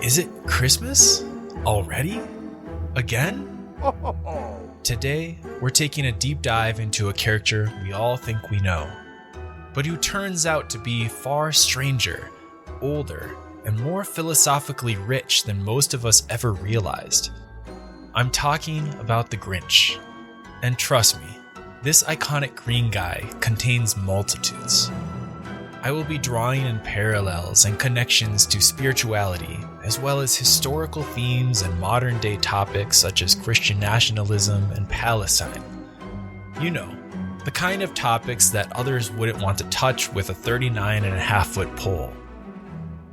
Is it Christmas? Already? Again? Today, we're taking a deep dive into a character we all think we know, but who turns out to be far stranger, older, and more philosophically rich than most of us ever realized. I'm talking about the Grinch. And trust me, this iconic green guy contains multitudes. I will be drawing in parallels and connections to spirituality, as well as historical themes and modern-day topics such as Christian nationalism and Palestine. You know, the kind of topics that others wouldn't want to touch with a 39.5-foot pole.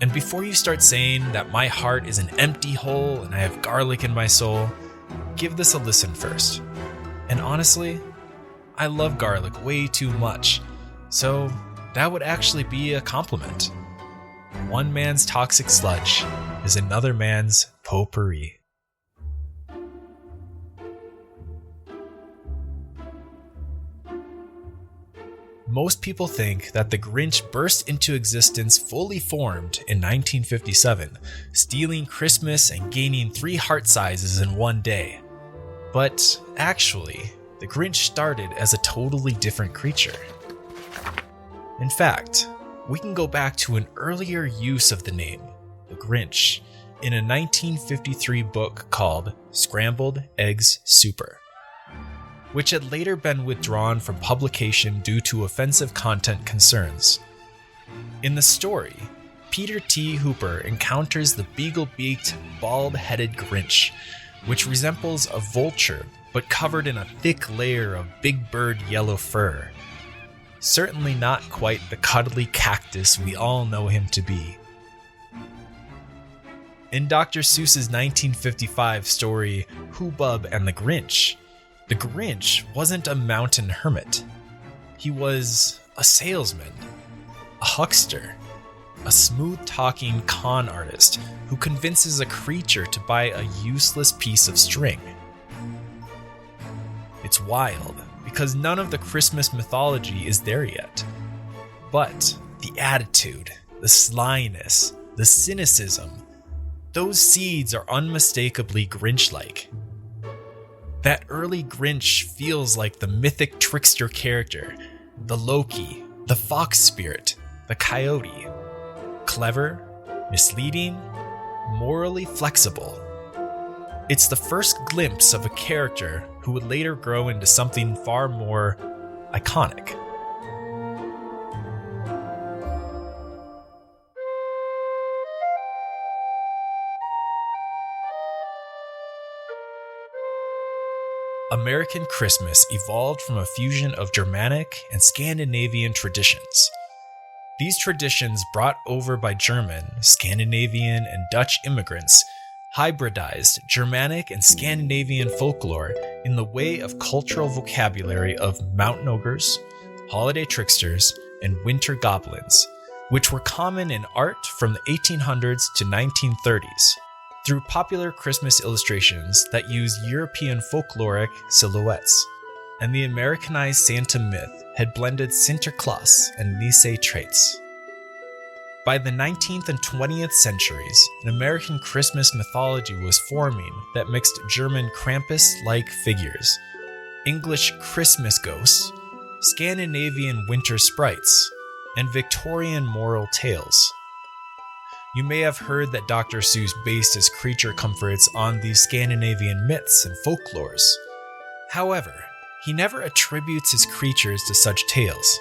And before you start saying that my heart is an empty hole and I have garlic in my soul, give this a listen first. And honestly, I love garlic way too much, so that would actually be a compliment. One man's toxic sludge is another man's potpourri. Most people think that the Grinch burst into existence fully formed in 1957, stealing Christmas and gaining 3 heart sizes in one day. But actually, the Grinch started as a totally different creature. In fact, we can go back to an earlier use of the name, the Grinch, in a 1953 book called Scrambled Eggs Super, which had later been withdrawn from publication due to offensive content concerns. In the story, Peter T. Hooper encounters the beagle-beaked, bald-headed Grinch, which resembles a vulture but covered in a thick layer of big bird yellow fur. Certainly not quite the cuddly cactus we all know him to be. In Dr. Seuss's 1955 story, Hubbub and the Grinch wasn't a mountain hermit. He was a salesman, a huckster, a smooth-talking con artist who convinces a creature to buy a useless piece of string. It's wild, because none of the Christmas mythology is there yet. But the attitude, the slyness, the cynicism, those seeds are unmistakably Grinch-like. That early Grinch feels like the mythic trickster character, the Loki, the fox spirit, the coyote. Clever, misleading, morally flexible. It's the first glimpse of a character who would later grow into something far more iconic. American Christmas evolved from a fusion of Germanic and Scandinavian traditions. These traditions, brought over by German, Scandinavian, and Dutch immigrants, hybridized Germanic and Scandinavian folklore in the way of cultural vocabulary of mountain ogres, holiday tricksters, and winter goblins, which were common in art from the 1800s to 1930s, through popular Christmas illustrations that use European folkloric silhouettes. And the Americanized Santa myth had blended Sinterklaas and Nisse traits. By the 19th and 20th centuries, an American Christmas mythology was forming that mixed German Krampus-like figures, English Christmas ghosts, Scandinavian winter sprites, and Victorian moral tales. You may have heard that Dr. Seuss based his creature comforts on these Scandinavian myths and folklores. However, he never attributes his creatures to such tales.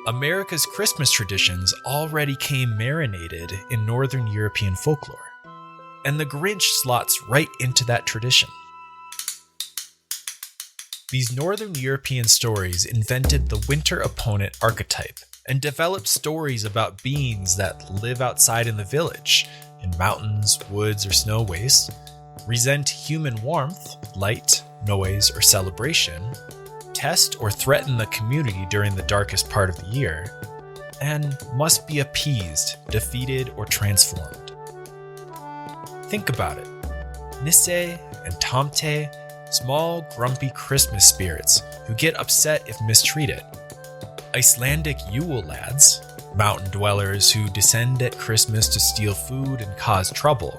America's Christmas traditions already came marinated in Northern European folklore, and the Grinch slots right into that tradition. These Northern European stories invented the winter opponent archetype and developed stories about beings that live outside in the village, in mountains, woods, or snow wastes, resent human warmth, light, noise, or celebration, test or threaten the community during the darkest part of the year, and must be appeased, defeated, or transformed. Think about it. Nisse and Tomte, small, grumpy Christmas spirits who get upset if mistreated. Icelandic Yule lads, mountain dwellers who descend at Christmas to steal food and cause trouble.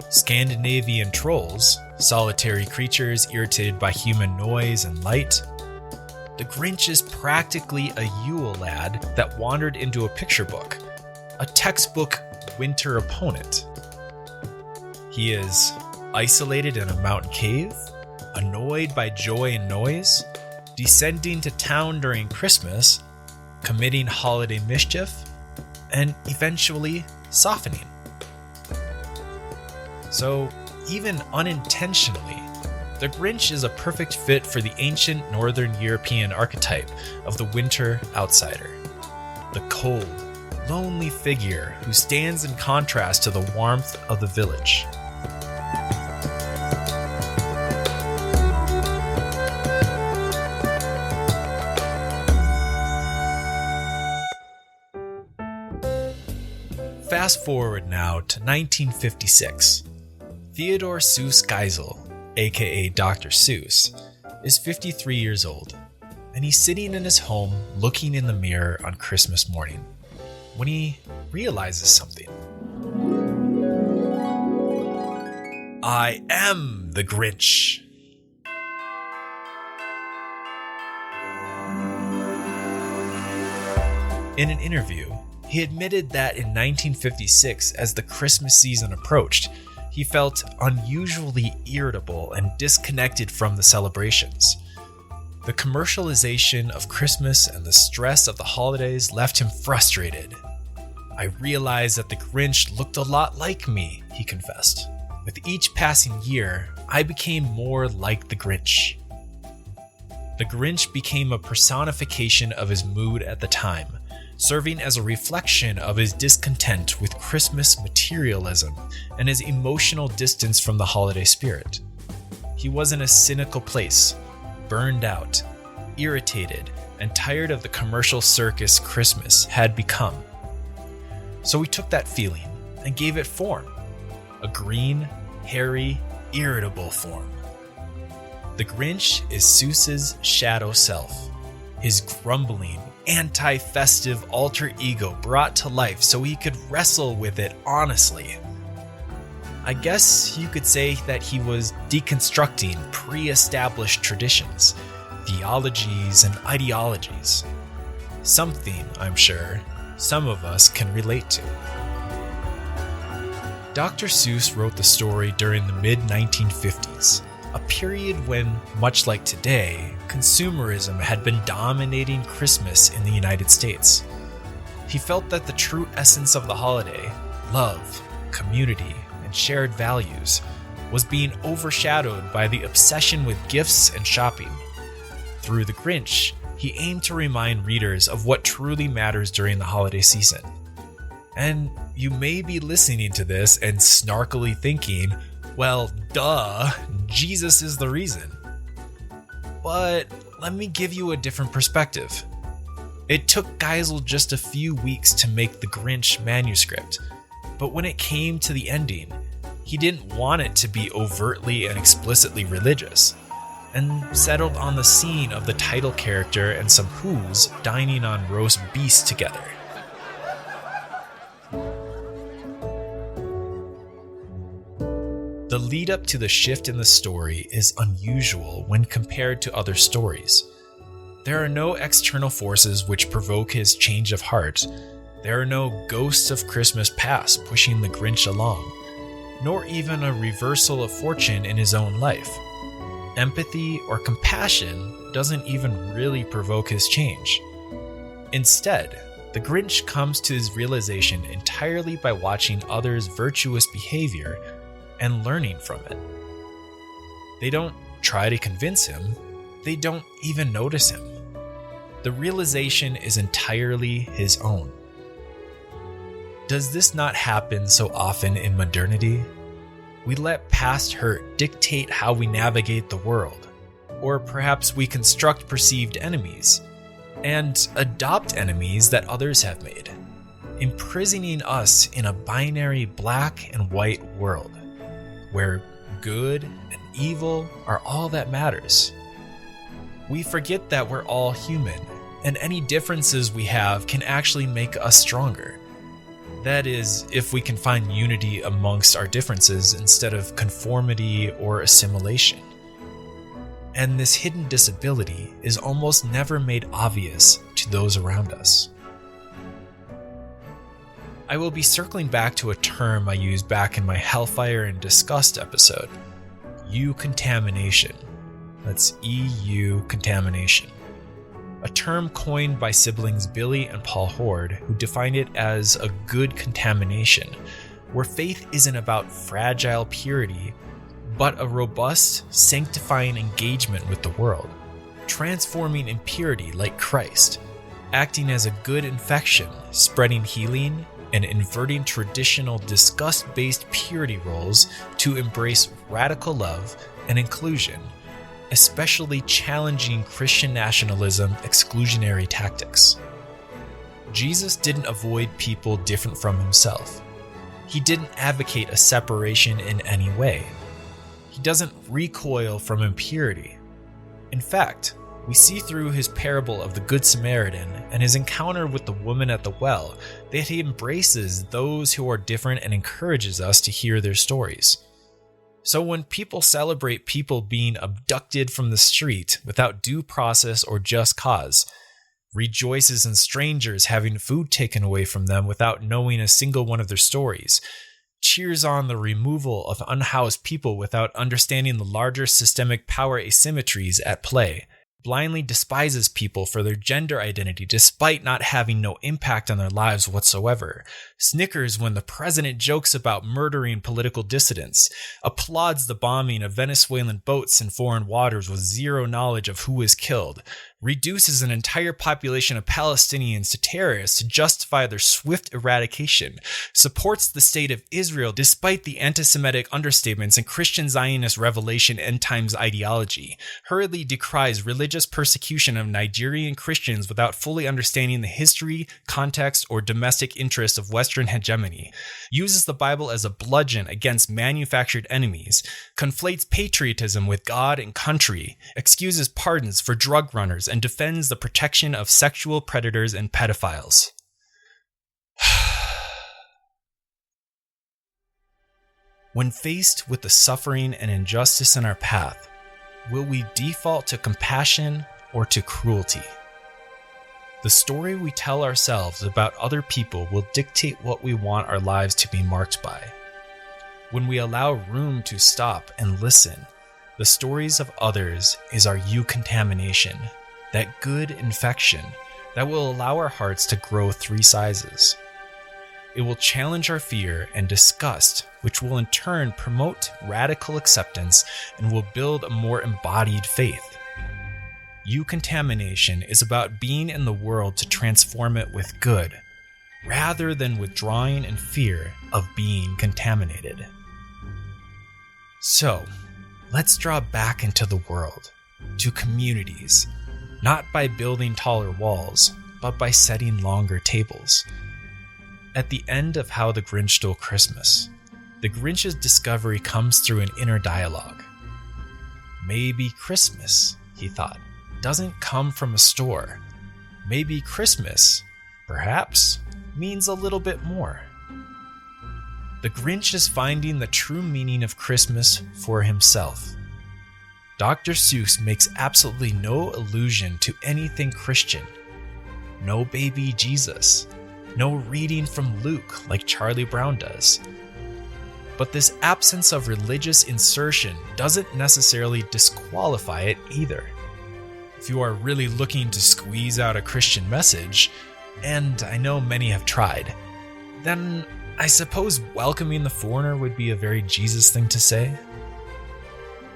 Scandinavian trolls, solitary creatures irritated by human noise and light. The Grinch is practically a Yule lad that wandered into a picture book, a textbook winter opponent. He is isolated in a mountain cave, annoyed by joy and noise, descending to town during Christmas, committing holiday mischief, and eventually softening. So, even unintentionally, the Grinch is a perfect fit for the ancient Northern European archetype of the winter outsider. The cold, lonely figure who stands in contrast to the warmth of the village. Fast forward now to 1956. Theodore Seuss Geisel, aka Dr. Seuss, is 53 years old, and he's sitting in his home looking in the mirror on Christmas morning when he realizes something. I am the Grinch. In an interview, he admitted that in 1956, as the Christmas season approached, he felt unusually irritable and disconnected from the celebrations. The commercialization of Christmas and the stress of the holidays left him frustrated. I realized that the Grinch looked a lot like me, he confessed. With each passing year, I became more like the Grinch. The Grinch became a personification of his mood at the time, serving as a reflection of his discontent with Christmas materialism and his emotional distance from the holiday spirit. He was in a cynical place, burned out, irritated, and tired of the commercial circus Christmas had become. So he took that feeling and gave it form, a green, hairy, irritable form. The Grinch is Seuss's shadow self, his grumbling, anti-festive alter ego brought to life so he could wrestle with it honestly. I guess you could say that he was deconstructing pre-established traditions, theologies, and ideologies. Something, I'm sure, some of us can relate to. Dr. Seuss wrote the story during the mid-1950s, a period when, much like today, consumerism had been dominating Christmas in the United States. He felt that the true essence of the holiday, love, community, and shared values, was being overshadowed by the obsession with gifts and shopping. Through The Grinch, he aimed to remind readers of what truly matters during the holiday season. And you may be listening to this and snarkily thinking, well, duh, Jesus is the reason. But let me give you a different perspective. It took Geisel just a few weeks to make the Grinch manuscript, but when it came to the ending, he didn't want it to be overtly and explicitly religious, and settled on the scene of the title character and some Who's dining on roast beast together. The lead up to the shift in the story is unusual when compared to other stories. There are no external forces which provoke his change of heart. There are no ghosts of Christmas past pushing the Grinch along, nor even a reversal of fortune in his own life. Empathy or compassion doesn't even really provoke his change. Instead, the Grinch comes to his realization entirely by watching others' virtuous behavior and learning from it. They don't try to convince him, they don't even notice him. The realization is entirely his own. Does this not happen so often in modernity? We let past hurt dictate how we navigate the world, or perhaps we construct perceived enemies, and adopt enemies that others have made, imprisoning us in a binary black and white world, where good and evil are all that matters. We forget that we're all human and any differences we have can actually make us stronger. That is, if we can find unity amongst our differences instead of conformity or assimilation. And this hidden disability is almost never made obvious to those around us. I will be circling back to a term I used back in my Hellfire and Disgust episode, eucontamination. That's EU contamination. A term coined by siblings Billy and Paul Horde, who defined it as a good contamination, where faith isn't about fragile purity, but a robust, sanctifying engagement with the world, transforming impurity like Christ, acting as a good infection, spreading healing, and inverting traditional disgust-based purity roles to embrace radical love and inclusion, especially challenging Christian nationalism exclusionary tactics. Jesus didn't avoid people different from himself. He didn't advocate a separation in any way. He doesn't recoil from impurity. In fact, we see through his parable of the Good Samaritan and his encounter with the woman at the well that he embraces those who are different and encourages us to hear their stories. So when people celebrate people being abducted from the street without due process or just cause, rejoices in strangers having food taken away from them without knowing a single one of their stories, cheers on the removal of unhoused people without understanding the larger systemic power asymmetries at play, blindly despises people for their gender identity despite not having no impact on their lives whatsoever, snickers when the president jokes about murdering political dissidents, applauds the bombing of Venezuelan boats in foreign waters with zero knowledge of who was killed, reduces an entire population of Palestinians to terrorists to justify their swift eradication, supports the state of Israel despite the anti-Semitic understatements and Christian Zionist revelation end times ideology, hurriedly decries religious persecution of Nigerian Christians without fully understanding the history, context, or domestic interests of Western hegemony, uses the Bible as a bludgeon against manufactured enemies, conflates patriotism with God and country, excuses pardons for drug runners, and defends the protection of sexual predators and pedophiles. When faced with the suffering and injustice in our path, will we default to compassion or to cruelty? The story we tell ourselves about other people will dictate what we want our lives to be marked by. When we allow room to stop and listen, the stories of others is our eucontamination, that good infection that will allow our hearts to grow 3 sizes. It will challenge our fear and disgust, which will in turn promote radical acceptance and will build a more embodied faith. Eucontamination is about being in the world to transform it with good, rather than withdrawing in fear of being contaminated. So, let's draw back into the world, to communities, not by building taller walls, but by setting longer tables. At the end of How the Grinch Stole Christmas, the Grinch's discovery comes through an inner dialogue. Maybe Christmas, he thought, doesn't come from a store. Maybe Christmas, perhaps, means a little bit more. The Grinch is finding the true meaning of Christmas for himself. Dr. Seuss makes absolutely no allusion to anything Christian. No baby Jesus. No reading from Luke like Charlie Brown does. But this absence of religious insertion doesn't necessarily disqualify it either. If you are really looking to squeeze out a Christian message, and I know many have tried, then I suppose welcoming the foreigner would be a very Jesus thing to say.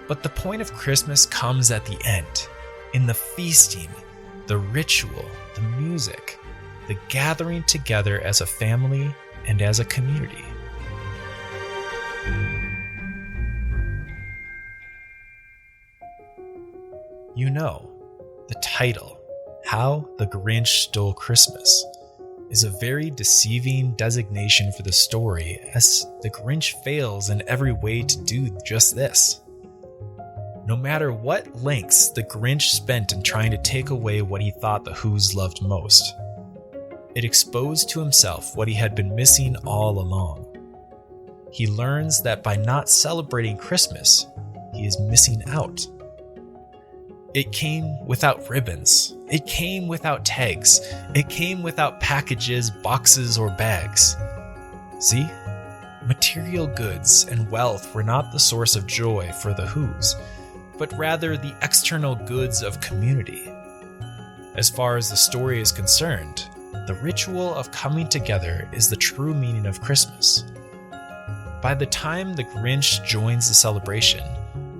But the point of Christmas comes at the end, in the feasting, the ritual, the music, the gathering together as a family and as a community. You know, the title, How the Grinch Stole Christmas, is a very deceiving designation for the story, as the Grinch fails in every way to do just this. no matter what lengths the Grinch spent in trying to take away what he thought the Whos loved most. It exposed to himself what he had been missing all along. He learns that by not celebrating Christmas, he is missing out. It came without ribbons. It came without tags. It came without packages, boxes, or bags. See? Material goods and wealth were not the source of joy for the Whos, but rather the external goods of community. As far as the story is concerned, the ritual of coming together is the true meaning of Christmas. By the time the Grinch joins the celebration,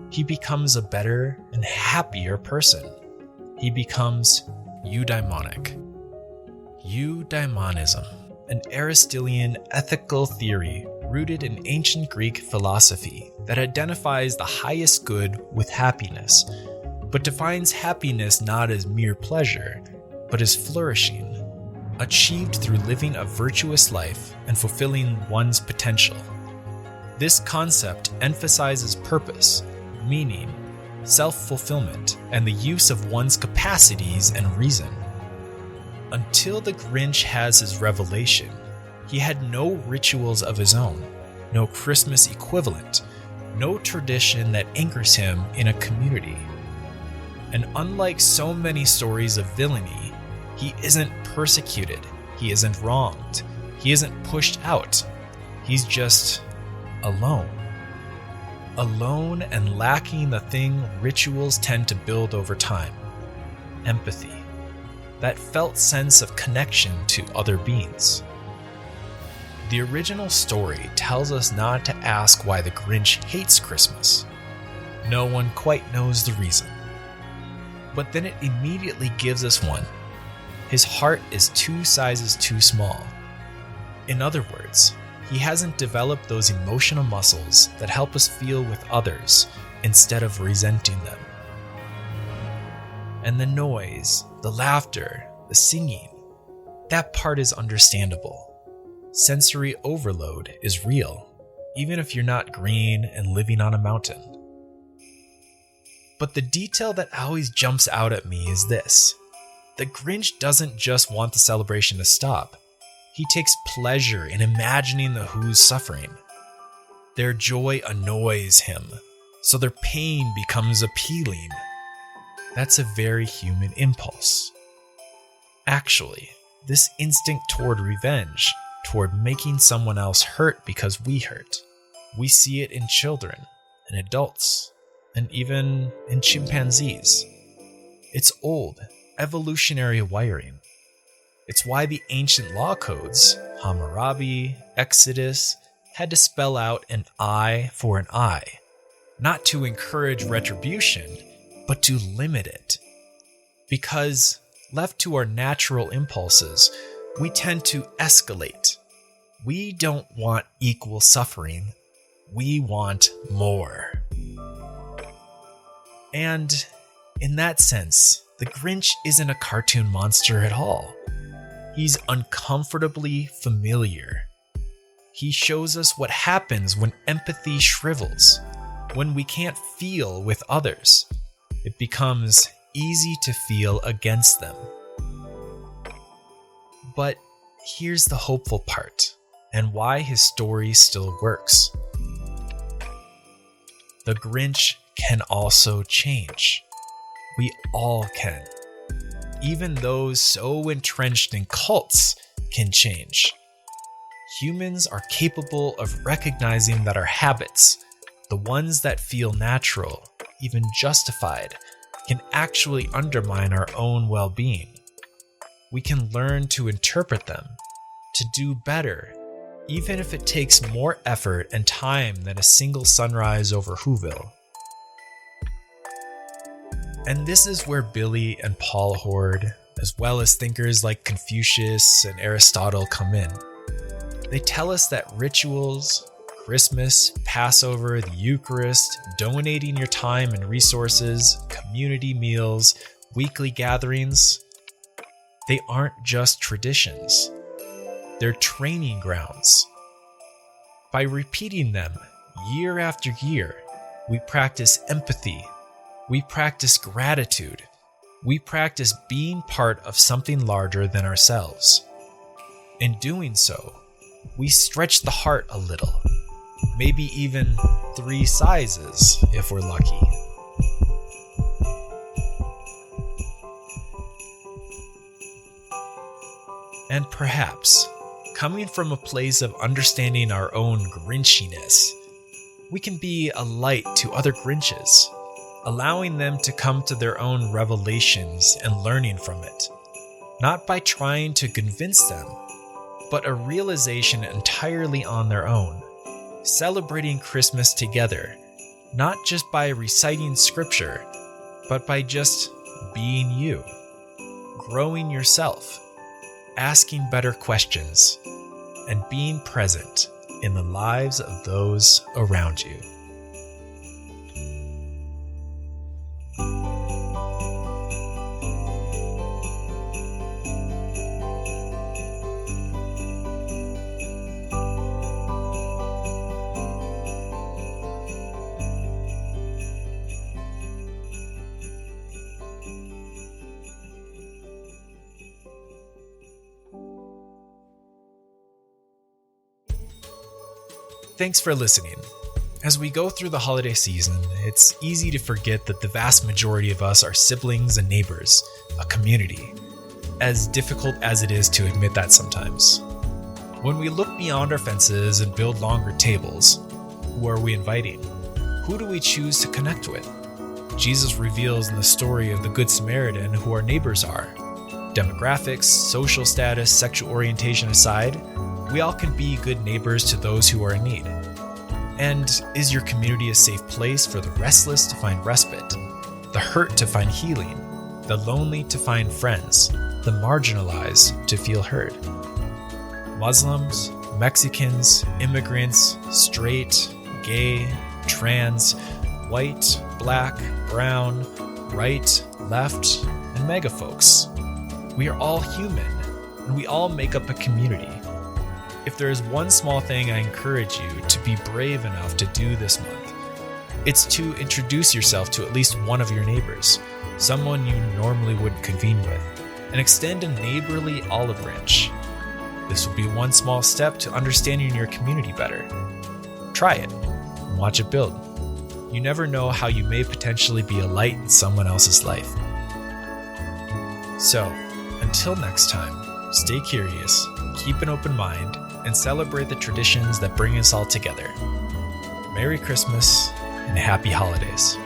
he becomes a better and happier person. He becomes eudaimonic. Eudaimonism, an Aristotelian ethical theory rooted in ancient Greek philosophy that identifies the highest good with happiness, but defines happiness not as mere pleasure, but as flourishing, achieved through living a virtuous life and fulfilling one's potential. This concept emphasizes purpose, meaning, self-fulfillment, and the use of one's capacities and reason. Until the Grinch has his revelation, he had no rituals of his own, no Christmas equivalent, no tradition that anchors him in a community. And unlike so many stories of villainy, he isn't persecuted, he isn't wronged, he isn't pushed out. He's just alone. Alone and lacking the thing rituals tend to build over time: empathy, that felt sense of connection to other beings. The original story tells us not to ask why the Grinch hates Christmas. No one quite knows the reason. But then it immediately gives us one. His heart is 2 sizes too small. In other words, he hasn't developed those emotional muscles that help us feel with others instead of resenting them. And the noise, the laughter, the singing, that part is understandable. Sensory overload is real, even if you're not green and living on a mountain. But the detail that always jumps out at me is this. The Grinch doesn't just want the celebration to stop. He takes pleasure in imagining the Who's suffering. Their joy annoys him, so their pain becomes appealing. That's a very human impulse. Actually, this instinct toward revenge, toward making someone else hurt because we hurt, we see it in children, in adults, and even in chimpanzees. It's old, evolutionary wiring. It's why the ancient law codes, Hammurabi, Exodus, had to spell out an eye for an eye, not to encourage retribution, but to limit it. Because, left to our natural impulses, we tend to escalate. We don't want equal suffering, we want more. And in that sense, the Grinch isn't a cartoon monster at all. He's uncomfortably familiar. He shows us what happens when empathy shrivels, when we can't feel with others. It becomes easy to feel against them. But here's the hopeful part, and why his story still works. The Grinch can also change. We all can. Even those so entrenched in cults can change. Humans are capable of recognizing that our habits, the ones that feel natural, even justified, can actually undermine our own well-being. We can learn to interpret them, to do better, even if it takes more effort and time than a single sunrise over Whoville. And this is where Billy and Paul Horde, as well as thinkers like Confucius and Aristotle, come in. They tell us that rituals, Christmas, Passover, the Eucharist, donating your time and resources, community meals, weekly gatherings, they aren't just traditions. They're training grounds. By repeating them year after year, we practice empathy, We practice gratitude. We practice being part of something larger than ourselves. In doing so, we stretch the heart a little, maybe even 3 sizes if we're lucky. And perhaps, coming from a place of understanding our own Grinchiness, we can be a light to other Grinches, allowing them to come to their own revelations and learning from it, not by trying to convince them, but a realization entirely on their own, celebrating Christmas together, not just by reciting scripture, but by just being you, growing yourself, asking better questions, and being present in the lives of those around you. Thanks for listening. As we go through the holiday season, it's easy to forget that the vast majority of us are siblings and neighbors, a community, as difficult as it is to admit that sometimes. When we look beyond our fences and build longer tables, who are we inviting? Who do we choose to connect with? Jesus reveals in the story of the Good Samaritan who our neighbors are. Demographics, social status, sexual orientation aside, we all can be good neighbors to those who are in need. And is your community a safe place for the restless to find respite, the hurt to find healing, the lonely to find friends, the marginalized to feel heard? Muslims, Mexicans, immigrants, straight, gay, trans, white, black, brown, right, left, and mega folks. We are all human, and we all make up a community. If there is one small thing I encourage you to be brave enough to do this month, it's to introduce yourself to at least one of your neighbors, someone you normally wouldn't convene with, and extend a neighborly olive branch. This will be one small step to understanding your community better. Try it and watch it build. You never know how you may potentially be a light in someone else's life. So, until next time, stay curious, keep an open mind, and celebrate the traditions that bring us all together. Merry Christmas and Happy Holidays.